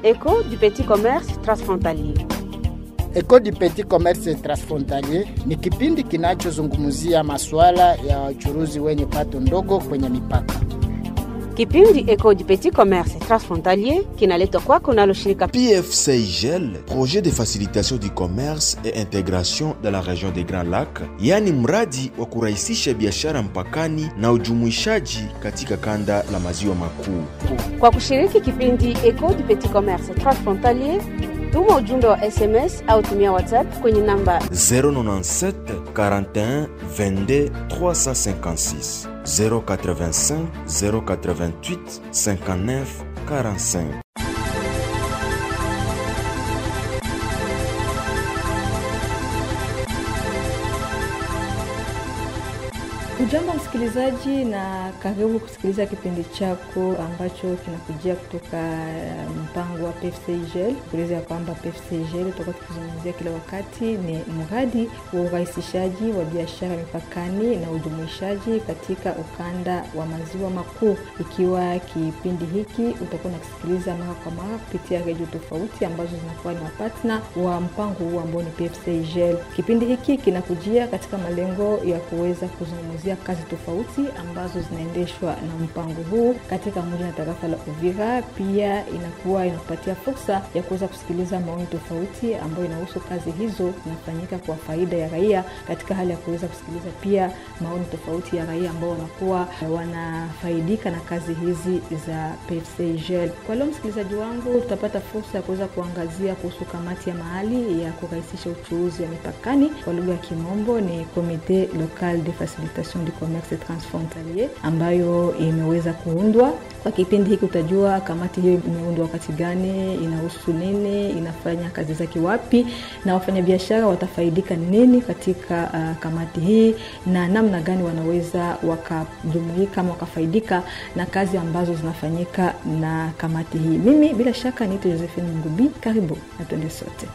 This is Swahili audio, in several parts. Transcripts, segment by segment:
Écho du petit commerce transfrontalier. Écho du petit commerce transfrontalier ni kipindi kinachozungumzia masuala ya wachuruzi wenye pato ndogo kwenye mipaka. Kipindi Écho du petit commerce transfrontalier kinaletwa kwako nalo shirika PFCIGL, projet de facilitation du commerce et intégration dans la région des Grands Lacs, yani mradi wa kurahisisha biashara mpakani na ujumuishaji katika kanda la maziwa makuu. Kwa kushiriki kipindi Écho du petit commerce transfrontalier, tuma ujumbe wa SMS au tumia WhatsApp kwenye namba 097 41 22 356 085 088 59 45. Ujambo msikilizaji na karibu kusikiliza kipindi chako ambacho kinakujia kutoka mpango wa PFCIGL. Kueleza kwamba PFCIGL tutakuwa tukizungumzia kila wakati ni mradi wa urahisishaji wa biashara mipakani na ujumuishaji katika ukanda wa maziwa makuu. Ikiwa kipindi hiki utakuwa unasikiliza mara kwa mara kupitia redio tofauti ambazo zinakuwa ni partner wa mpango huu ambao ni PFCIGL. Kipindi hiki kinakujia katika malengo ya kuweza kuzungumzia kazi tofauti ambazo zinaendeshwa na mpango huu katika mji na tarafa la Uvira. Pia inakuwa inapatia fursa ya kuweza kusikiliza maoni tofauti ambayo inahusu kazi hizo zinafanyika kwa faida ya raia, katika hali ya kuweza kusikiliza pia maoni tofauti ya raia ambao wanakuwa wanafaidika na kazi hizi za PFCIGL. Kwa leo msikilizaji wangu, tutapata fursa ya kuweza kuangazia kuhusu kamati ya mahali ya kurahisisha uchuuzi wa mipakani, kwa lugha ya Kimombo ni Comité Local de Facilitation du Commerce Transfrontalier, ambayo imeweza kuundwa. Kwa kipindi hiki utajua kamati hiyo imeundwa wakati gani, inahusu nini, inafanya kazi zake wapi, na wafanyabiashara watafaidika nini katika kamati hii, na namna gani wanaweza wakajumuika ama wakafaidika na kazi ambazo zinafanyika na kamati hii. Mimi bila shaka niite Josephine Ngubi, karibu na tuende sote.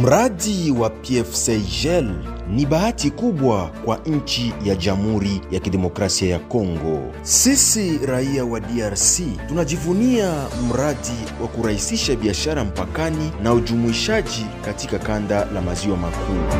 Mradi wa PFCIGL ni bahati kubwa kwa nchi ya Jamhuri ya Kidemokrasia ya Kongo. Sisi raia wa DRC tunajivunia mradi wa kurahisisha biashara mpakani na ujumuishaji katika kanda la maziwa makuu.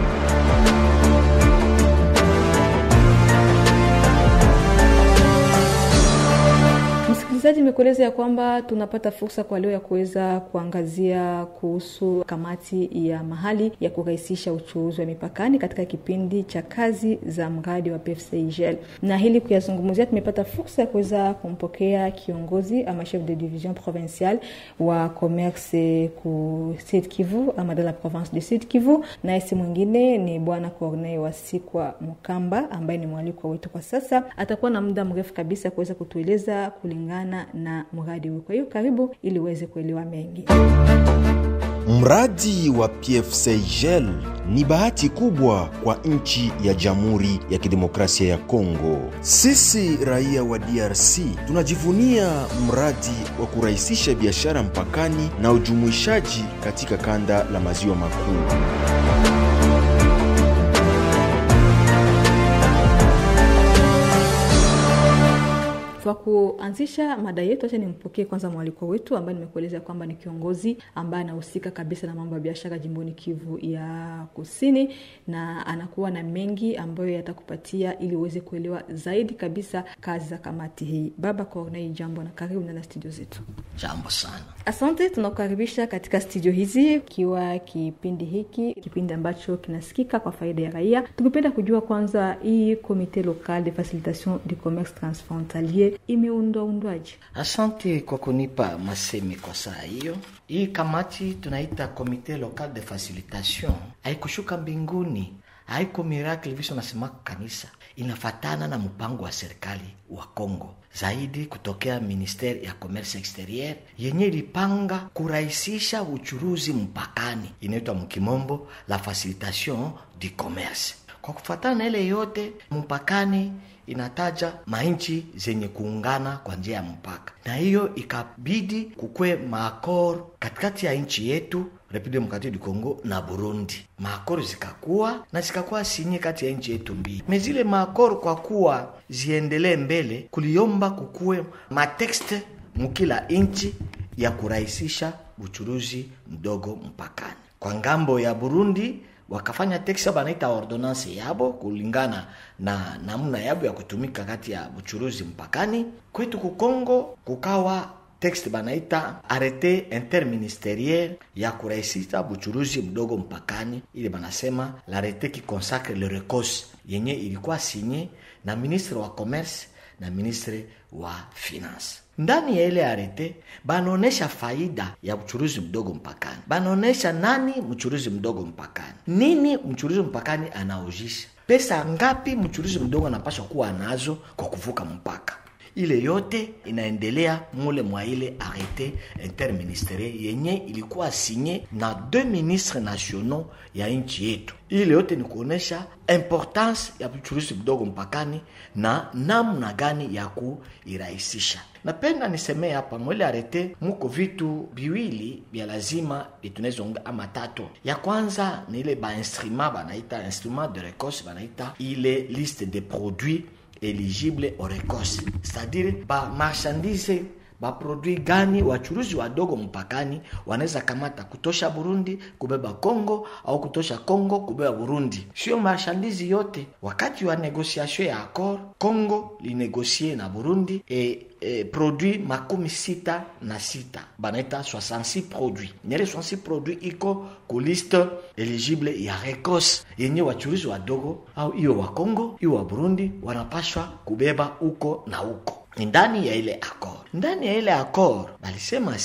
Msikilizaji, nimekueleza ya kwamba tunapata fursa kwa leo ya kuweza kuangazia kuhusu kamati ya mahali ya kurahisisha uchuuzi wa mipakani katika kipindi cha kazi za mradi wa PFCIGL. Na hili kuyazungumzia, tumepata fursa ya kuweza kumpokea kiongozi ama chef de division provinciale wa commerce ku Sud Kivu ama de la province de Sud Kivu, na esi mwingine ni bwana Corneille Wasikwa Mukamba ambaye ni mwalikwa wetu kwa sasa. Atakuwa na muda mrefu kabisa kuweza kutueleza kulingana na mradi huu. Kwa hiyo karibu ili uweze kuelewa mengi. Mradi wa PFCIGL ni bahati kubwa kwa nchi ya Jamhuri ya Kidemokrasia ya Kongo. Sisi raia wa DRC tunajivunia mradi wa kurahisisha biashara mpakani na ujumuishaji katika kanda la maziwa makuu. Kwa kuanzisha mada yetu, acha nimpokee kwanza mwaliko wetu ambaye nimekueleza kwamba ni kiongozi ambaye anahusika kabisa na mambo ya biashara jimboni Kivu ya Kusini, na anakuwa na mengi ambayo yatakupatia ili uweze kuelewa zaidi kabisa kazi za kamati hii. Baba Corneille, jambo na karibu na studio zetu. Jambo sana. Asante, tunakukaribisha katika studio hizi kiwa kipindi hiki, kipindi ambacho kinasikika kwa faida ya raia. Tungependa kujua kwanza hii Comité Local de Facilitation du Commerce Transfrontalier imeundwaje? Asante kwa kunipa masemi kwa saa hiyo. Hii kamati tunaita Comité Local de Facilitation haikushuka mbinguni, haiko miracle visho nasema kanisa. Inafatana na mpango wa serikali wa Kongo, zaidi kutokea Ministeri ya Commerce Exterieur yenye ilipanga kurahisisha uchuruzi mpakani, inaitwa mkimombo la Facilitation du Commerce. Kwa kufatana na ile yote mpakani inataja mainchi zenye kuungana kwa njia ya mpaka, na hiyo ikabidi kukwe maakor katikati ya nchi yetu Republique Democratique du Congo na Burundi. Maakor zikakuwa sinye kati ya nchi yetu mbili. Mezile maakor kwa kuwa ziendelee mbele, kuliomba kukue matexte mukila nchi ya kurahisisha uchuruzi mdogo mpakani. Kwa ngambo ya Burundi wakafanya teksa banaita ordonance yabo kulingana na namna yabo ya kutumika kati ya uchuruzi mpakani. Kwetu ku Kongo kukawa texte banaita arrete interministeriel ya kurahisisha uchuruzi mdogo mpakani, ile banasema l'arrete qui consacre le RECOS, yenye ilikuwa sinye na ministre wa commerce na ministre wa finance. Ndani ya ile arete banaonesha faida ya mchuruzi mdogo mpakani, banaonesha nani mchuruzi mdogo mpakani, nini mchuruzi mpakani anaojisha, pesa ngapi mchuruzi mdogo anapaswa kuwa nazo kwa kuvuka mpaka. Ile yote inaendelea mule mwa ile arete interministeriel yenye ilikuwa sinye na 2 ministres nationaux ya nchi yetu. Ile yote ni kuonesha importance ya mchuruzi mdogo mpakani na namna gani ya kuirahisisha. Napenda niseme hapa mwele arete muko vitu biwili vya lazima bitunezonga ama tatu. Ya kwanza ni ile ba instrument banaita instrument de RECOS, banaita ile liste de produits éligibles au RECOS, c'est-à-dire ba marchandise ba produit gani wachuruzi wadogo mpakani wanaweza kamata kutosha Burundi kubeba Kongo au kutosha Kongo kubeba Burundi. Sio marchandise yote. Wakati wa negotiation ya accord, Kongo li négocier na Burundi produit 66 banaita 66 produits. Nele 66 produits iko ku liste eligible ya RECOS yenye wachuruzi wadogo au iyo wa Kongo iyo wa Burundi wanapashwa kubeba uko na uko. Ndani ya ile accord balisema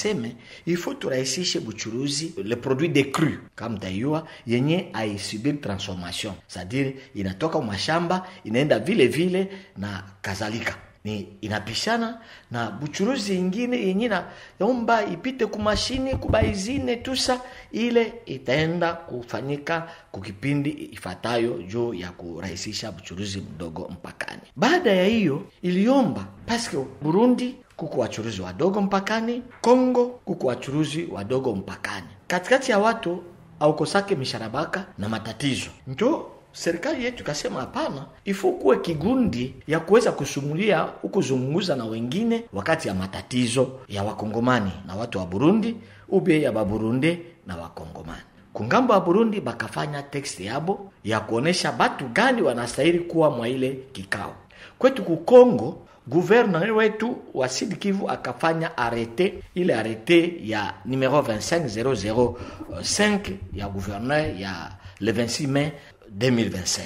il faut turahisishe buchuruzi le produit de cru kama tayua yenye aisubiri transformation, c'est-à-dire inatoka mashamba inaenda vile na kadhalika. Ni inapishana na buchuruzi ingine yenye naomba ipite kumashini kubaizine tusa, ile itaenda kufanyika kukipindi ifatayo juu ya kurahisisha buchuruzi mdogo mpakani. Baada ya hiyo iliomba paske Burundi kuko wachuruzi wadogo mpakani, Kongo kuko wachuruzi wadogo mpakani, katikati ya watu au kosake misharabaka na matatizo. Ndio serikali yetu kasema hapana, ifo kuwe kigundi ya kuweza kusumulia ukuzungumza na wengine wakati ya matatizo ya wakongomani na watu wa Burundi ube ya baburundi na wakongomani. Kungambo wa Burundi bakafanya text yabo ya kuonesha batu gani wanastahili kuwa mwa ile kikao. Kwetu ku Kongo gouverneur wetu wa Sud Kivu akafanya arrete, ile arrete ya numero 25005 ya gouverneur ya le 26 mai 2025.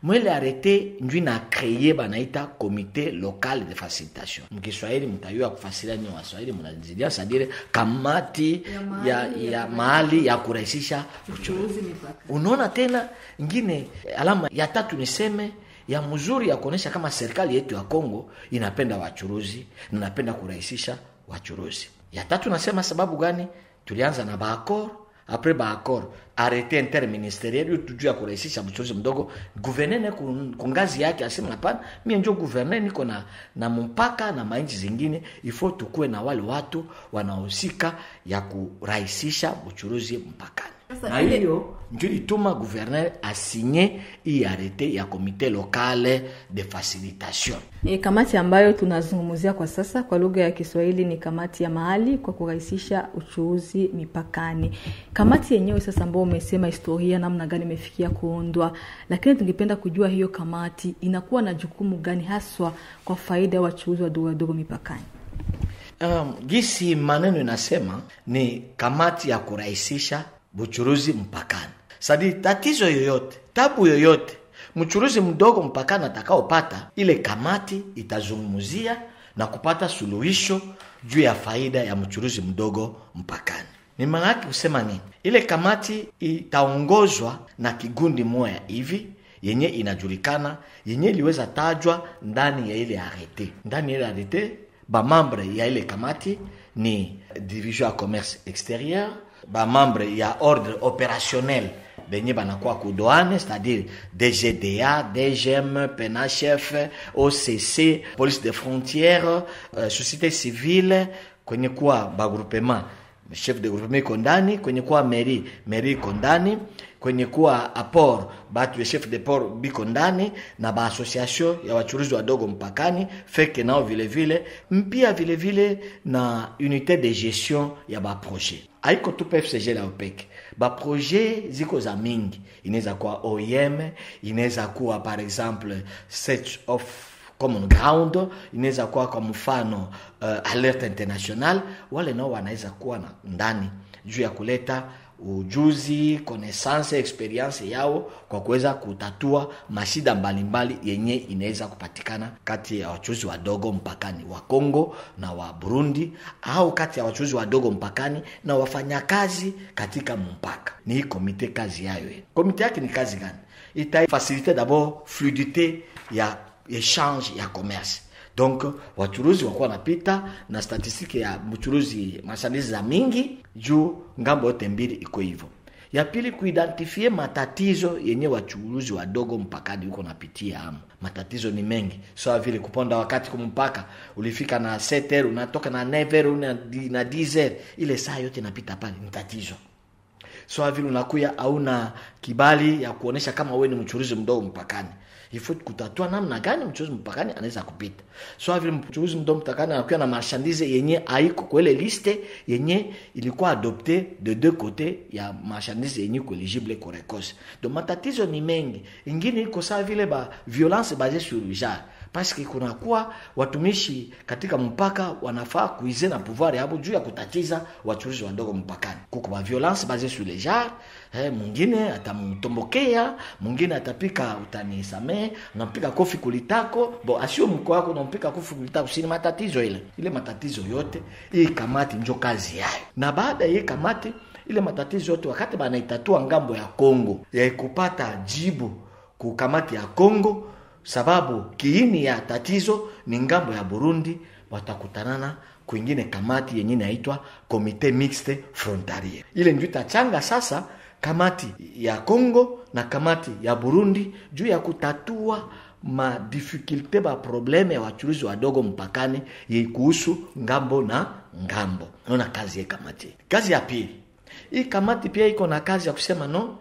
Mwele arrete njui na kreye banaita comité local de facilitation. Mkiswahili mtayua kufasiria ni waswahili mnazidia, c'est-à-dire kamati ya mahali ya kurahisisha uchuruzi. Unaona tena ingine alama ya tatu niseme ya mzuri ya kuonesha kama serikali yetu ya Kongo inapenda wachuruzi na inapenda kurahisisha wachuruzi. Ya tatu nasema sababu gani? Tulianza na baakor, après baakor arrêté interministériel tujua kurahisisha mchuruzi mdogo. Gouverneur kungazi yake asema hapana, mimi ndio gouverneur niko na mpaka na mainchi zingine, ifo tukue na wale watu wanahusika ya kurahisisha mchuruzi mpakani. Na hiyo ndio lituma gouverneur asigné hii arrêté ya comité local de facilitation. Kamati ambayo tunazungumzia kwa sasa kwa lugha ya Kiswahili ni kamati ya mahali kwa kurahisisha uchuuzi mipakani. Kamati yenyewe sasa ambayo umesema historia namna gani imefikia kuundwa, lakini tungependa kujua hiyo kamati inakuwa na jukumu gani haswa kwa faida ya wachuuzi wadogo mipakani. Gisi maneno inasema ni kamati ya kurahisisha buchuruzi mpakani. Sadi tatizo yoyote, tabu yoyote mchuruzi mdogo mpakani atakaopata, ile kamati itazungumzia na kupata suluhisho juu ya faida ya mchuruzi mdogo mpakani. Ni maana yake kusema nini? Ile kamati itaongozwa na kigundi moja hivi yenye inajulikana, yenye liweza tajwa ndani ya ile arrêté. Ndani ya ile arrêté ba membre ya ile kamati ni division ya commerce extérieur, ba membre ya ordre opérationnel benye banakuwa kudouane, c'est-à-dire DGDA, DGM, PNHF, OCC, police des frontières, société civile, kwenye kuwa ba groupement chef de groupement iko ndani, kwenye kuwa mairie iko ndani, kwenye kuwa apport batu ya chef de port biko ndani, na ba association ya wachuruzi wadogo mpakani feke nao vile vile na unité de gestion ya ba projet. Haiko tu PFCG la upeke. Ba projet ziko za mingi. Inaweza kuwa OIM, inaweza kuwa par exemple Search of Common Ground, inaweza kuwa kwa mfano Alert International, wale nao wanaweza kuwa na ndani juu ya kuleta ujuzi, connaissance, experience yao kwa kuweza kutatua mashida mbalimbali yenye inaweza kupatikana kati ya wachuuzi wadogo mpakani wa Kongo na wa Burundi, au kati ya wachuuzi wadogo mpakani na wafanyakazi katika mpaka. Ni hii komite kazi yayo. Komite yake ni kazi gani? Ita faciliter d'abord fluidité ya échange ya commerce. Donc wachuruzi wako wanapita na statistiki ya mchuruzi marchandise za mingi juu ngambo yote mbili iko hivyo. Ya pili, kuidentifie matatizo yenye wachuruzi wadogo mpakani uko napitia hapo. Matatizo ni mengi. Sawa vile kuponda wakati kumpaka ulifika na 7h unatoka na 9h na 10h, ile saa yote inapita pale ni tatizo. Sawa vile unakuya hauna kibali ya kuonesha kama wewe ni mchuruzi mdogo mpakani. Ifo kutatua namna gani mchuruzi mpakani anaweza kupita. So vile mchuruzi mdogo mpakani anakuwa na marchandise yenye haiko kwa ile liste yenye ilikuwa adopté de deux côtés ya marchandise yenye ko eligible kwa recourse. Donc matatizo ni mengi. Ingine iko sawa vile ba violence basée sur le genre. Parce que kuna kuwa watumishi katika mpaka wanafaa kuize na pouvoir yabo juu ya kutatiza wachuruzi wadogo mpakani. Kuko ba violence basée sur le genre, mwingine atamtombokea, mwingine atapika utanisamee, unampika kofi kulitako, asio mko wako unampika kofi kulitako, si matatizo ile. Ile matatizo yote hii kamati ndio kazi yao. Na baada ya kamati ile matatizo yote wakati banaitatua ngambo ya Kongo, ya kupata jibu ku kamati ya Kongo, sababu kiini ya tatizo ni ngambo ya Burundi, watakutanana kwingine kamati yenye inaitwa Comité Mixte Frontalier. Ile ndio itachanga sasa kamati ya Kongo na kamati ya Burundi juu ya kutatua ma difficulté ba probleme ya wachuruzi wadogo mpakani kuhusu ngambo na ngambo. Naona kazi ya kamati. Kazi ya pili. Hii kamati pia iko na kazi ya kusema no,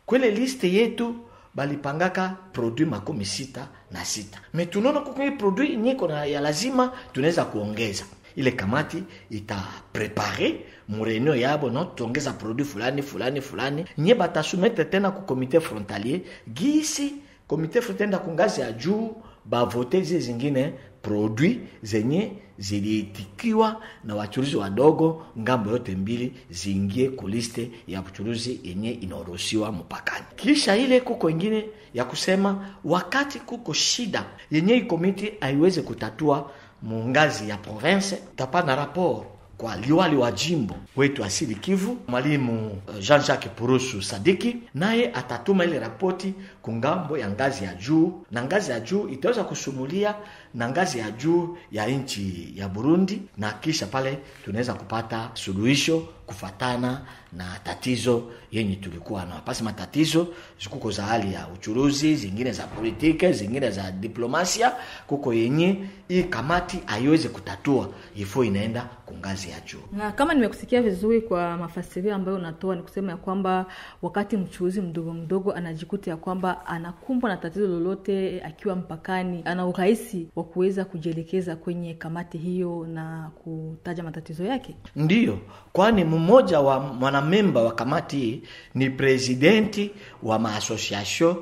kwele liste yetu balipangaka produit 66. Me tunaona kwa hii produit nyiko na ya lazima tunaweza kuongeza. Ile kamati ita prepare mureneo yabo no tuongeza produit fulani nye batasumete tena ku comité frontalier gisi comité frontalier kungazi ya juu ba vote zingine produit zenye zilitikiwa na wachuruzi wadogo ngambo yote mbili ziingie ku liste ya wachuruzi yenye inaruhusiwa mpakani. Kisha ile kuko ingine ya kusema wakati kuko shida yenye komiti haiweze kutatua mungazi ya province, tapana rapport kwa liwali wa jimbo wetu asili Kivu, mwalimu Jean-Jacques Purusu Sadiki, naye atatuma ile rapoti kungambo ya ngazi ya juu, na ngazi ya juu itaweza kusumulia na ngazi ya juu ya nchi ya Burundi, na kisha pale tunaweza kupata suluhisho kufatana na tatizo yenye tulikuwa na. Pasi matatizo zikuko za hali ya uchuruzi, zingine za politike, zingine za diplomasia, kuko yenye hii kamati haiwezi kutatua, ifo inaenda kungazi ya juu. Na kama nimekusikia vizuri kwa mafasirio ambayo unatoa, ni kusema ya kwamba wakati mchuruzi mdogo anajikuta ya kwamba anakumbwa na tatizo lolote akiwa mpakani, ana urahisi wa kuweza kujielekeza kwenye kamati hiyo na kutaja matatizo yake. Ndiyo, kwani mmoja wa mwanamemba wa kamati ni presidenti wa maassociation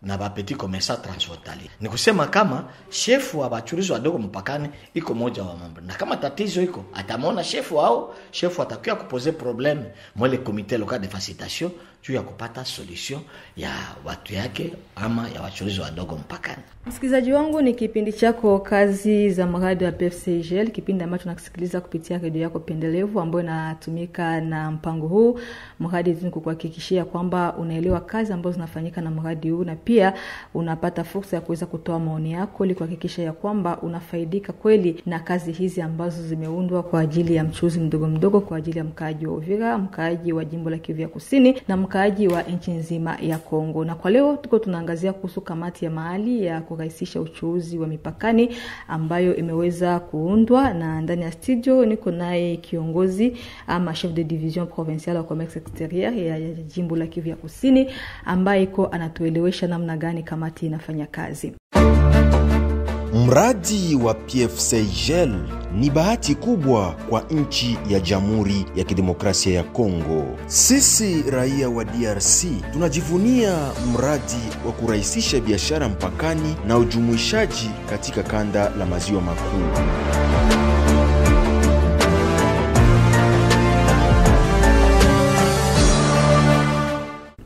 na ba petit commerçant transfrontalier. Ni kusema kama shefu wa bachuruzi wadogo mpakani iko moja wa mambo. Na kama tatizo iko, atamona shefu wao, shefu atakuwa kupoze problème mwele comité local de facilitation juu ya kupata solution ya watu yake ama ya wachuruzi wadogo mpakani. Msikilizaji wangu, ni kipindi chako kazi za mradi wa PFCGL, kipindi ambacho tunakisikiliza kupitia redio yako pendelevu ambayo inatumika na mpango huu. Mradi hizi kukuhakikishia kwamba unaelewa kazi ambazo zinafanyika na mradi huu, na pia pia unapata fursa ya kuweza kutoa maoni yako ili kuhakikisha ya kwamba unafaidika kweli na kazi hizi ambazo zimeundwa kwa ajili ya mchuuzi mdogo mdogo, kwa ajili ya mkaaji wa Uvira, mkaaji wa jimbo la Kivu ya Kusini na mkaaji wa nchi nzima ya Kongo. Na kwa leo tuko tunaangazia kuhusu kamati ya mahali ya kurahisisha uchuuzi wa mipakani ambayo imeweza kuundwa, na ndani ya studio niko naye kiongozi ama chef de division provinciale au commerce extérieur ya jimbo la Kivu ya Kusini ambaye iko anatuelewesha namna gani kamati inafanya kazi. Mradi wa PFCGL ni bahati kubwa kwa nchi ya Jamhuri ya Kidemokrasia ya Kongo. Sisi raia wa DRC tunajivunia mradi wa kurahisisha biashara mpakani na ujumuishaji katika kanda la maziwa makuu.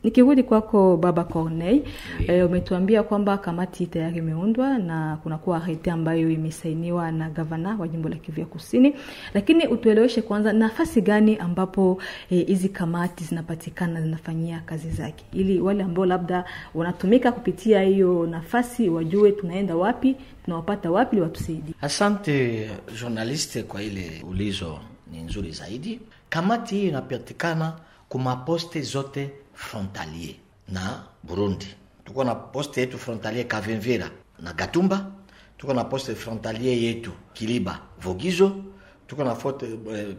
Nikirudi kwako Baba Corneille, umetuambia kwamba kamati tayari imeundwa na kunakuwa arete ambayo imesainiwa na gavana wa jimbo la Kivu ya Kusini, lakini utueleweshe kwanza nafasi gani ambapo hizi kamati zinapatikana, zinafanyia kazi zake, ili wale ambao labda wanatumika kupitia hiyo nafasi wajue tunaenda wapi, tunawapata wapi ili watusaidie. Asante journaliste kwa ile ulizo, ni nzuri zaidi. Kamati hii inapatikana kuma poste zote frontalier na Burundi. Tuko na poste yetu frontalier Kavimvira na Gatumba, tuko na poste frontalier yetu Kiliba Vogizo, tuko na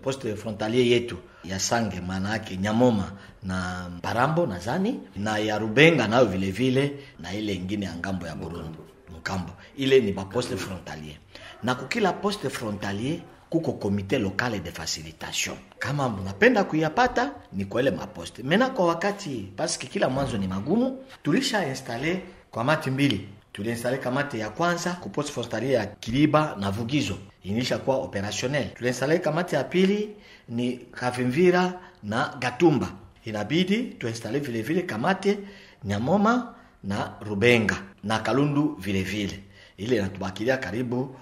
poste frontalier yetu ya Sange maana yake Nyamoma na Parambo na Zani, na ya Rubenga nayo vile vile, na ile nyingine ya ngambo ya Burundi Mkambo. Ile ni ba poste frontalier. Na kukila poste frontalier kuko komite lokale de facilitation. Kama mnapenda kuyapata ni kwa ile maposte. Mena kwa wakati paski kila mwanzo ni magumu, tulisha installe kamati mbili. Tuliinstale kamati ya kwanza ku poste frontalier ya Kiliba na Vugizo, inisha kuwa opérationnel. Tuliinstale kamati ya pili ni Kavimvira na Gatumba. Inabidi tuinstale vile vile kamati Nyamoma na Rubenga na Kalundu vile vile. Ile inatubakilia karibu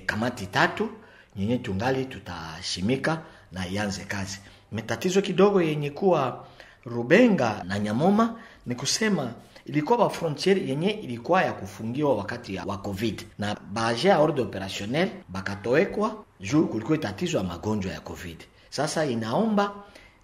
kamati tatu yenye tungali tutashimika na ianze kazi. Metatizo kidogo yenye kuwa Rubenga na Nyamoma ni kusema ilikuwa ba frontiere yenye ilikuwa ya kufungiwa wakati wa COVID, na baje ya ordre opérationnel bakatowekwa juu kulikuwa tatizo ya magonjwa ya COVID. Sasa inaomba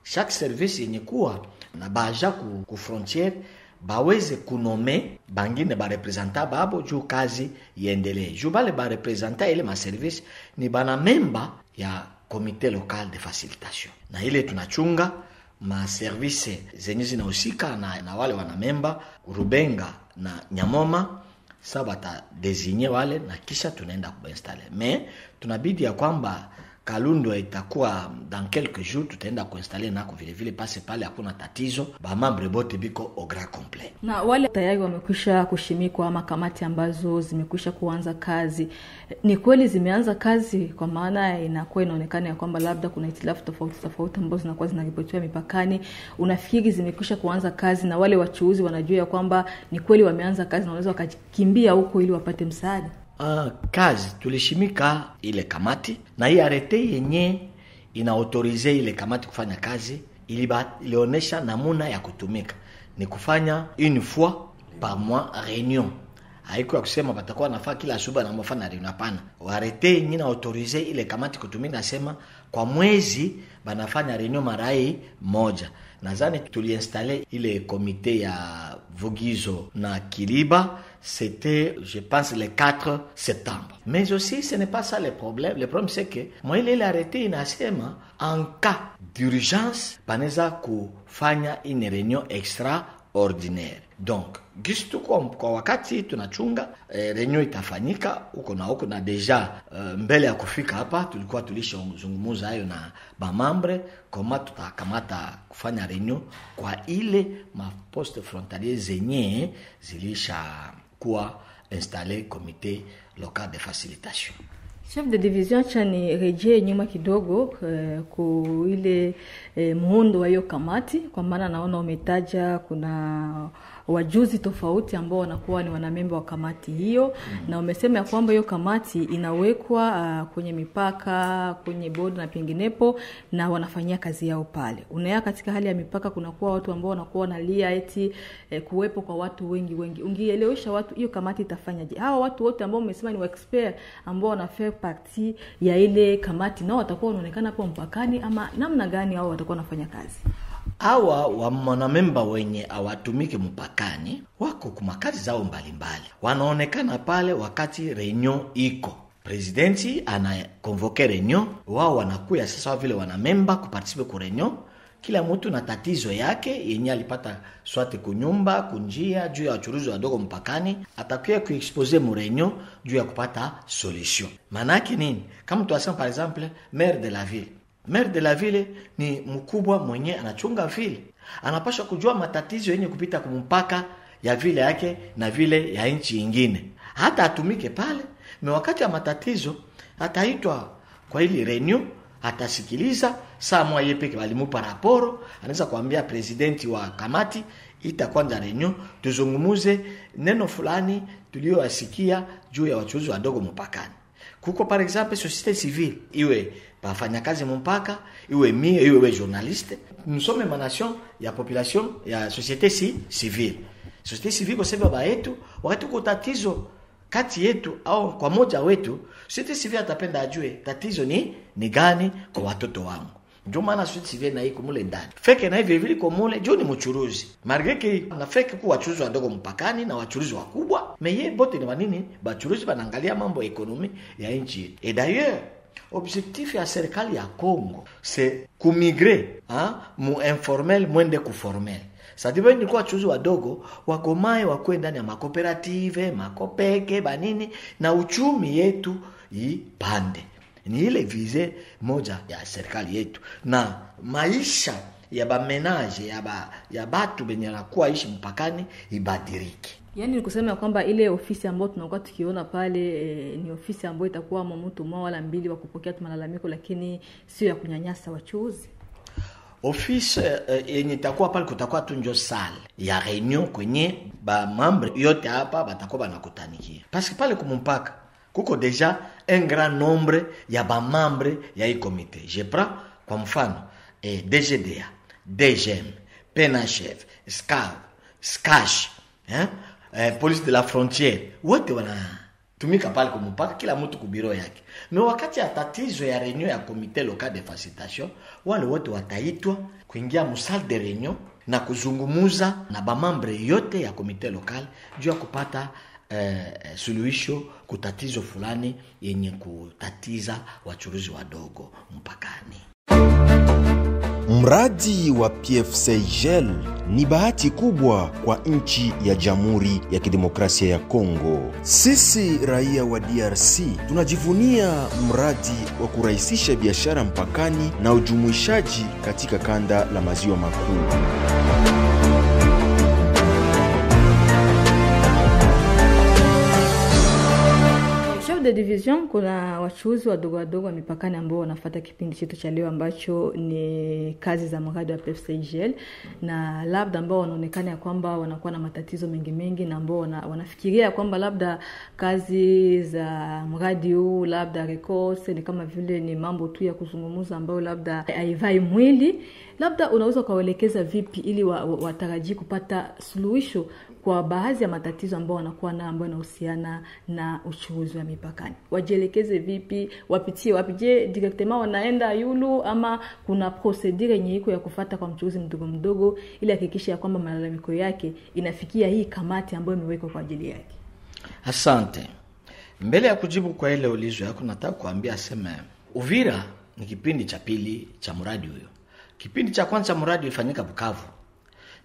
chaque service yenye kuwa na baja ku frontiere baweze kunome bangine ba representa babo juu kazi iendelee. Juu bale ba representa ile ma service ni bana memba ya comité local de facilitation. Na ile tunachunga ma service zenye zinahusika na wale wana memba Rubenga na Nyamoma, sabata désigner wale na kisha tunaenda kuinstaller. Mais tunabidi ya kwamba Kalundu itakuwa dans quelques jours tutaenda kuinstaller nako vile vile pase pale hakuna tatizo, ba membre bote biko au grand complet. Na wale tayari wamekwisha kushimikwa ama kamati ambazo zimekwisha kuanza kazi, ni kweli zimeanza kazi? Kwa maana inakuwa inaonekana ya kwamba labda kuna itilafu tofauti ambazo zinakuwa zinaripotiwa mipakani. Unafikiri zimekwisha kuanza kazi na wale wachuuzi wanajua ya kwamba ni kweli wameanza kazi na wanaweza wakakimbia huko ili wapate msaada? Kazi tulishimika ile kamati, na hii arete yenye inaautorize ile kamati kufanya kazi ilionesha namuna ya kutumika ni kufanya une fois par mois réunion. Haiko ya kusema batakuwa nafaa kila asubuhi na mfano reunion, hapana. Arete yenye inaautorize ile kamati kutumika nasema kwa mwezi banafanya reunion marai moja. Nadhani tuliinstaller ile comité ya Vugizo na Kiliba, c'était je pense le 4 septembre. Mais aussi ce n'est pas ça le problème. Le problème c'est que moi ile arrêté inasema en cas d'urgence banaweza kufanya une réunion extraordinaire. Donc gistu kwa wakati tunachunga reunion itafanyika huko na huko, na deja mbele ya kufika hapa tulikuwa tulishazungumza hayo na ba membre kama tutakamata kufanya reunion kwa ile ma poste frontalier zenye zilisha kuwa installé comité local de facilitation. Chef de division chani rejee nyuma kidogo ku ile muundo wa hiyo kamati, kwa maana naona umetaja kuna wajuzi tofauti ambao wanakuwa ni wanamemba wa kamati hiyo. Na umesema ya kwamba hiyo kamati inawekwa kwenye mipaka, kwenye board na penginepo, na wanafanyia kazi yao pale. Unaya katika hali ya mipaka kunakuwa watu ambao wanakuwa wanalia eti kuwepo kwa watu wengi. Ungeelewesha watu hiyo kamati itafanyaje? Hawa watu wote ambao umesema ni wa expert ambao wanafanya parti ya ile kamati, nao watakuwa wanaonekana hapo mpakani, ama namna gani hao watakuwa wanafanya kazi? Hawa wanamemba wenye hawatumiki mpakani wako kwa makazi zao mbalimbali. Wanaonekana pale wakati reunion iko. Presidenti anakonvoke reunion, wao wanakuya sasa vile wanamemba kuparticipe kwa reunion. Kila mtu na tatizo yake yenye alipata swate kunyumba, kunjia, juu ya wachuruzi wadogo mpakani, atakuya kuexpose mu reunion juu ya kupata solution. Manake nini? Kama tuwasema par exemple maire de la ville. Maire de la ville ni mkubwa mwenye anachunga vile. Anapaswa kujua matatizo yenye kupita kumpaka ya vile yake na vile ya nchi nyingine. Hata atumike pale, na wakati ya matatizo ataitwa kwa ile reunion, atasikiliza saa moja peke walimupa raporo, anaweza kuambia presidenti wa kamati kwanza reunion tuzungumuze neno fulani tulioasikia juu ya wachuuzi wadogo mpakani. Kuko par exemple société civile, iwe bafanyakazi mpaka, iwe mie, iwe journaliste, nous sommes émanation ya population ya société civile. Société civile kwa sababu yetu wakati uko tatizo kati yetu au kwa moja wetu, société civile atapenda ajue tatizo ni gani kwa watoto wangu. Ndio maana société civile na iko mule ndani. Feke na hivi vile kwa mule juu ni mchuruzi. Margeke na feke kwa wachuruzi wadogo mpakani na wachuruzi wakubwa. Meye bote ni wanini? Bachuruzi banaangalia mambo ekonomi ya nchi. Et d'ailleurs, objectif ya serikali ya Congo c'est kumigrer mu informel mwende ku formel. Sadiba ni kwa wachuruzi wadogo wakomae wakwe ndani ya makooperative, makopeke, banini na uchumi yetu ipande. Ni ile vize moja ya serikali yetu, na maisha ya bamenaje ya batu benye nakuwa ishi mpakani ibadiriki. Yani ni kusema kwamba ile ofisi ambayo tunakuwa tukiona pale ni ofisi ambayo itakuwa mtu mmoja wala mbili wa kupokea malalamiko, lakini sio ya kunyanyasa wachuuzi. Ofisi yenye itakuwa pale kutakuwa tunjo sale ya reunion kwenye ba membre yote hapa batakuwa banakutanikia. Parce que pale kumpaka kuko deja un grand nombre ya ba membre ya hii comité. Je prends kwa mfano DGDA, DGM, PNHF, SCAV, SCASH, police de la frontière. Wote wanatumika pale kumpaka, kila mtu ku bureau yake. Na wakati ya tatizo ya reunion ya comité local de facilitation, wale wote wataitwa kuingia mu salle de reunion na kuzungumuza na ba membre yote ya comité local juu ya kupata suluhisho kutatizo fulani yenye kutatiza wachuruzi wadogo mpakani. Mradi wa PFCGL ni bahati kubwa kwa nchi ya Jamhuri ya Kidemokrasia ya Kongo. Sisi raia wa DRC tunajivunia mradi wa kurahisisha biashara mpakani na ujumuishaji katika kanda la maziwa makuu. De division kuna wachuuzi wadogo wadogo wa mipakani ambao wanafuata kipindi chetu cha leo ambacho ni kazi za mradi wa PFCGL, na labda ambao wanaonekana kwamba wanakuwa na matatizo mengi na ambao wanafikiria kwamba labda kazi za mradi huu labda rekose ni kama vile ni mambo tu ya kuzungumza ambao labda haivai mwili. Labda unaweza kuwaelekeza vipi ili watarajie kupata suluhisho kwa baadhi ya matatizo ambao wanakuwa na ambao yanahusiana na uchuuzi wa mipakani? Wajielekeze vipi? Wapitie wapi? Je, directement wanaenda yulu ama kuna procedure yenye iko ya kufuata kwa mchuuzi mdogo ili hakikisha kwamba malalamiko yake inafikia hii kamati ambayo imewekwa kwa ajili yake? Asante. Mbele ya kujibu kwa ile ulizo yako, nataka kuambia sema Uvira ni kipindi cha pili cha mradi huyo. Kipindi cha kwanza mradi ulifanyika Bukavu,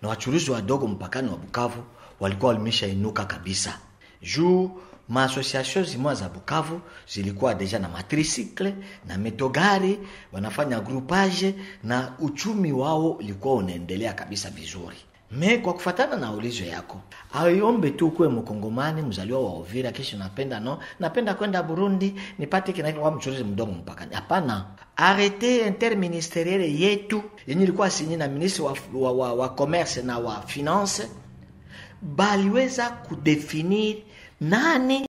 na wachuruzi wadogo mpakani wa Bukavu walikuwa wameshainuka kabisa. Juu ma association zimwa za Bukavu zilikuwa deja na matricycle na metogari, wanafanya groupage na uchumi wao ulikuwa unaendelea kabisa vizuri. Kwa kufatana na ulizo yako, aiombe tu kuwe mkongomani mzaliwa wa Uvira kesho napenda kwenda Burundi nipate kinaitwa mchuruzi mdogo mpakani. Hapana, arrêté interministériel yetu yenye ilikuwa sinyi na ministre wa commerce na wa finance. baliweza kudefinir nani